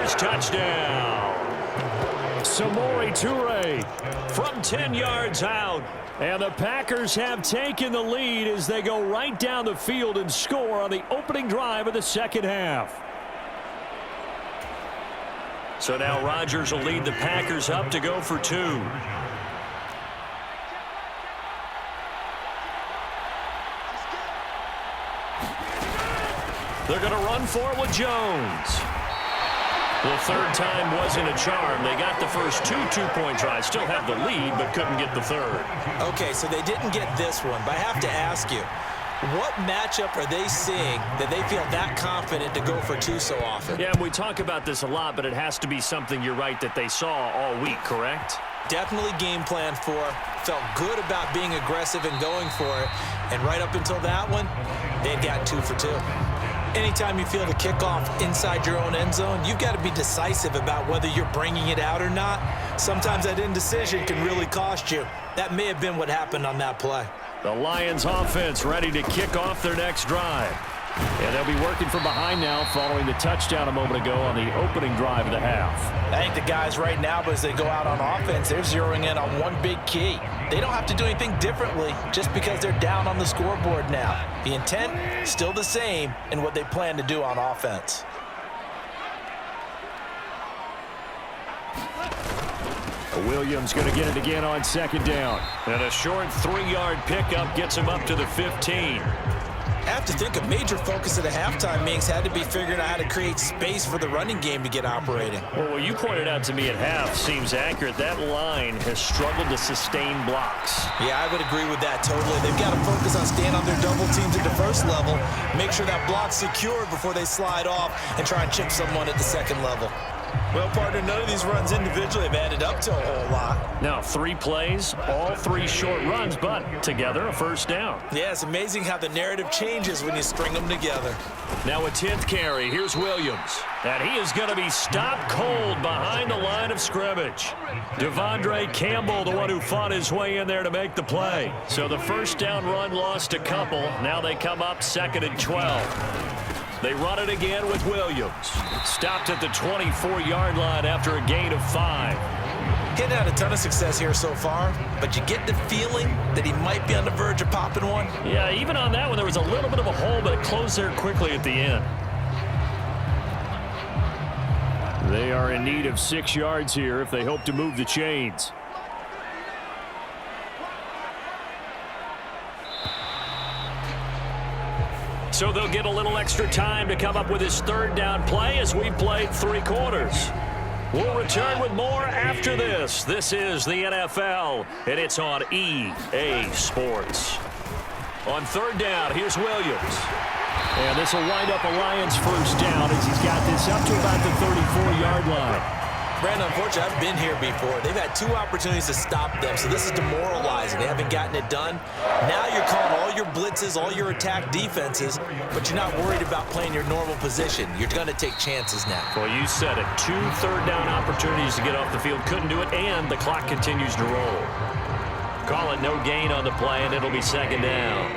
Packers touchdown. Samori Toure from 10 yards out. And the Packers have taken the lead as they go right down the field and score on the opening drive of the second half. So now Rodgers will lead the Packers up to go for 2. They're going to run for it with Jones. The third time wasn't a charm. They got the first 2 two-point tries. Still have the lead, but couldn't get the third. Okay, so they didn't get this one, but I have to ask you, what matchup are they seeing that they feel that confident to go for 2 so often? Yeah, we talk about this a lot, but it has to be something, you're right, that they saw all week, correct? Definitely game planned for, felt good about being aggressive and going for it, and right up until that one, they'd got 2 for 2. Anytime you feel the kickoff inside your own end zone, you've got to be decisive about whether you're bringing it out or not. Sometimes that indecision can really cost you. That may have been what happened on that play. The Lions offense ready to kick off their next drive. And they'll be working from behind now following the touchdown a moment ago on the opening drive of the half. I think the guys right now, as they go out on offense, they're zeroing in on one big key. They don't have to do anything differently just because they're down on the scoreboard now. The intent, still the same in what they plan to do on offense. Williams going to get it again on second down. And a short 3-yard pickup gets him up to the 15. I have to think a major focus at the halftime meetings had to be figuring out how to create space for the running game to get operating. Well, what you pointed out to me at half seems accurate. That line has struggled to sustain blocks. Yeah, I would agree with that totally. They've got to focus on staying on their double teams at the first level, make sure that block's secured before they slide off and try and chip someone at the second level. Well, partner, none of these runs individually have added up to a whole lot. Now, 3 plays, all 3 short runs, but together a first down. Yeah, it's amazing how the narrative changes when you string them together. Now a 10th carry. Here's Williams. And he is going to be stopped cold behind the line of scrimmage. Devondre Campbell, the one who fought his way in there to make the play. So the first down run lost a couple. Now they come up 2nd and 12. They run it again with Williams. Stopped at the 24-yard line after a gain of 5. Getting had a ton of success here so far, but you get the feeling that he might be on the verge of popping one. Yeah, even on that one, there was a little bit of a hole, but it closed there quickly at the end. They are in need of 6 yards here if they hope to move the chains. So they'll get a little extra time to come up with his 3rd down play as we played 3 quarters. We'll return with more after this. This is the NFL, and it's on EA Sports. On 3rd down, here's Williams. And this will wind up a Lions first down as he's got this up to about the 34-yard line. Brandon, unfortunately, I've been here before. They've had 2 opportunities to stop them, so this is demoralizing. They haven't gotten it done. Now you're calling all your blitzes, all your attack defenses, but you're not worried about playing your normal position. You're going to take chances now. Well, you said it. 2 third-down opportunities to get off the field. Couldn't do it, and the clock continues to roll. Call it no gain on the play, and it'll be 2nd down.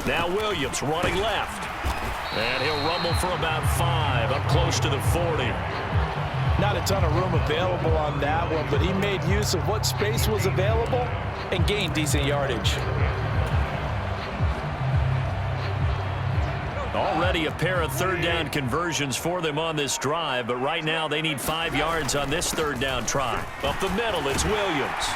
Now Williams running left. And he'll rumble for about 5, up close to the 40. Not a ton of room available on that one, but he made use of what space was available and gained decent yardage. Already a pair of 3rd down conversions for them on this drive, but right now they need 5 yards on this 3rd down try. Up the middle, it's Williams.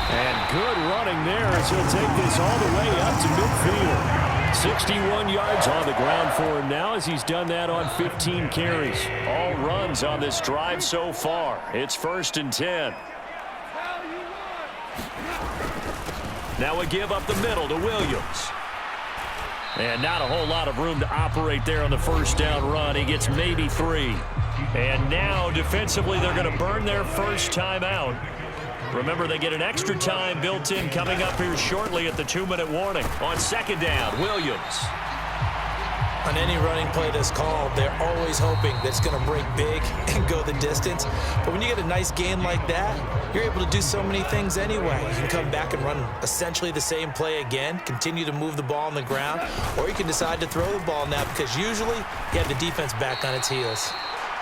And good running there as he'll take this all the way up to midfield. 61 yards on the ground for him now as he's done that on 15 carries. All runs on this drive so far. It's 1st and 10. Now a give up the middle to Williams. And not a whole lot of room to operate there on the first down run. He gets maybe 3. And now defensively they're going to burn their first time out. Remember, they get an extra time built in coming up here shortly at the 2-minute warning. On 2nd down, Williams. On any running play that's called, they're always hoping that it's going to break big and go the distance. But when you get a nice gain like that, you're able to do so many things anyway. You can come back and run essentially the same play again, continue to move the ball on the ground, or you can decide to throw the ball now because usually you have the defense back on its heels.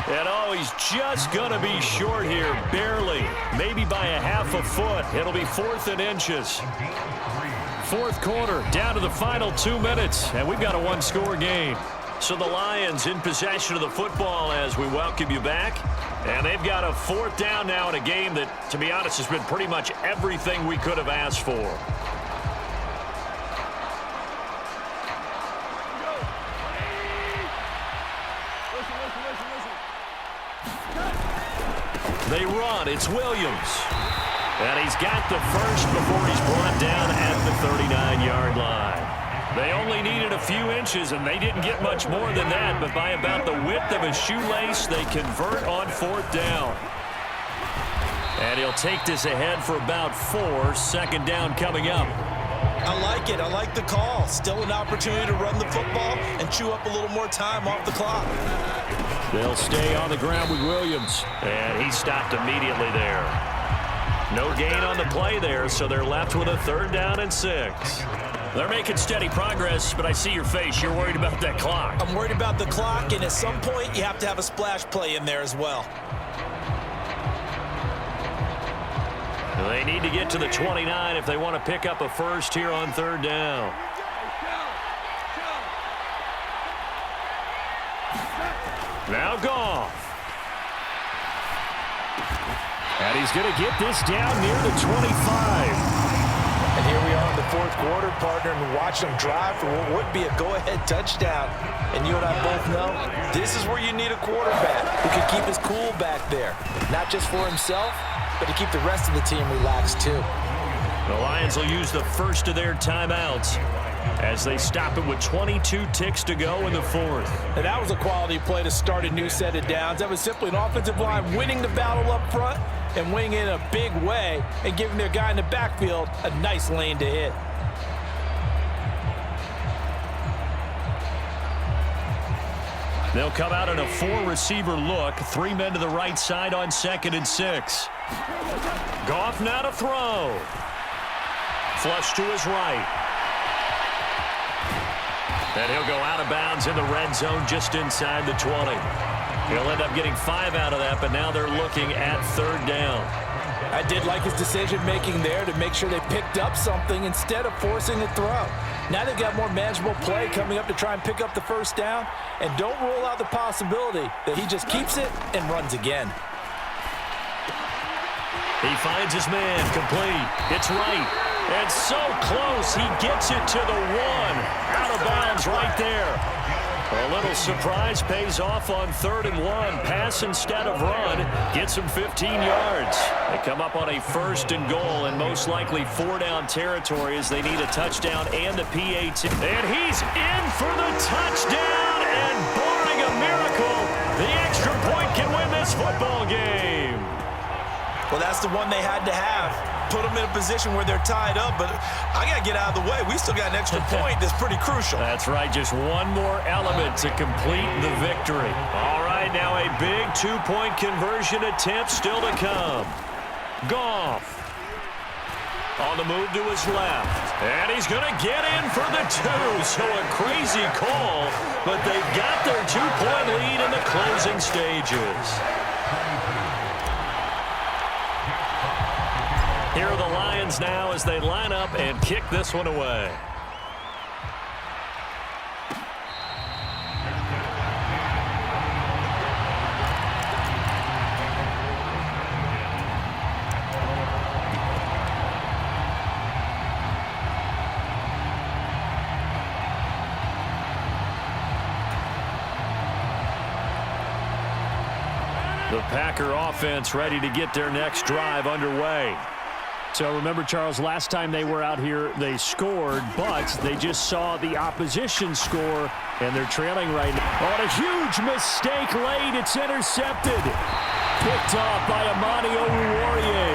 And oh, he's just going to be short here, barely, maybe by a half a foot. It'll be 4th and inches. Fourth quarter, down to the final 2 minutes, and we've got a one-score game. So the Lions in possession of the football as we welcome you back. And they've got a 4th down now in a game that, to be honest, has been pretty much everything we could have asked for. They run. It's Williams. And he's got the first before he's brought down at the 39-yard line. They only needed a few inches, and they didn't get much more than that. But by about the width of a shoelace, they convert on 4th down. And he'll take this ahead for about 4. 2nd down coming up. I like it. I like the call. Still an opportunity to run the football and chew up a little more time off the clock. They'll stay on the ground with Williams. And he stopped immediately there. No gain on the play there, so they're left with a 3rd down and 6. They're making steady progress, but I see your face. You're worried about that clock. I'm worried about the clock, and at some point, you have to have a splash play in there as well. They need to get to the 29 if they want to pick up a first here on 3rd down. Now Goff. And he's going to get this down near the 25. And here we are in the 4th quarter, partner, and watch them drive for what would be a go-ahead touchdown. And you and I both know this is where you need a quarterback who can keep his cool back there. Not just for himself, but to keep the rest of the team relaxed too. The Lions will use the first of their timeouts as they stop it with 22 ticks to go in the 4th. And that was a quality play to start a new set of downs. That was simply an offensive line winning the battle up front and winning it in a big way and giving their guy in the backfield a nice lane to hit. They'll come out in a 4-receiver look. 3 men to the right side on 2nd and 6. Goff now to throw. Flush to his right. And he'll go out of bounds in the red zone just inside the 20. He'll end up getting 5 out of that, but now they're looking at 3rd down. I did like his decision-making there to make sure they picked up something instead of forcing the throw. Now they've got more manageable play coming up to try and pick up the 1st down, and don't rule out the possibility that he just keeps it and runs again. He finds his man, complete. It's right. And so close, he gets it to the 1. Out of bounds right there. A little surprise pays off on 3rd and 1. Pass instead of run. Gets him 15 yards. They come up on a 1st and goal, and most likely 4-down territory as they need a touchdown and a PAT. And he's in for the touchdown, and barring a miracle, the extra point can win this football game. Well, that's the one they had to have. Put them in a position where they're tied up, but I got to get out of the way. We still got an extra point that's pretty crucial. That's right, just one more element to complete the victory. All right, now a big 2-point conversion attempt still to come. Goff on the move to his left, and he's going to get in for the 2, so a crazy call, but they've got their 2-point lead in the closing stages. Here are the Lions now as they line up and kick this one away. The Packer offense ready to get their next drive underway. So remember, Charles, last time they were out here, they scored, but they just saw the opposition score, and they're trailing right now. On a huge mistake late, it's intercepted. Picked off by Amani Oruwariye.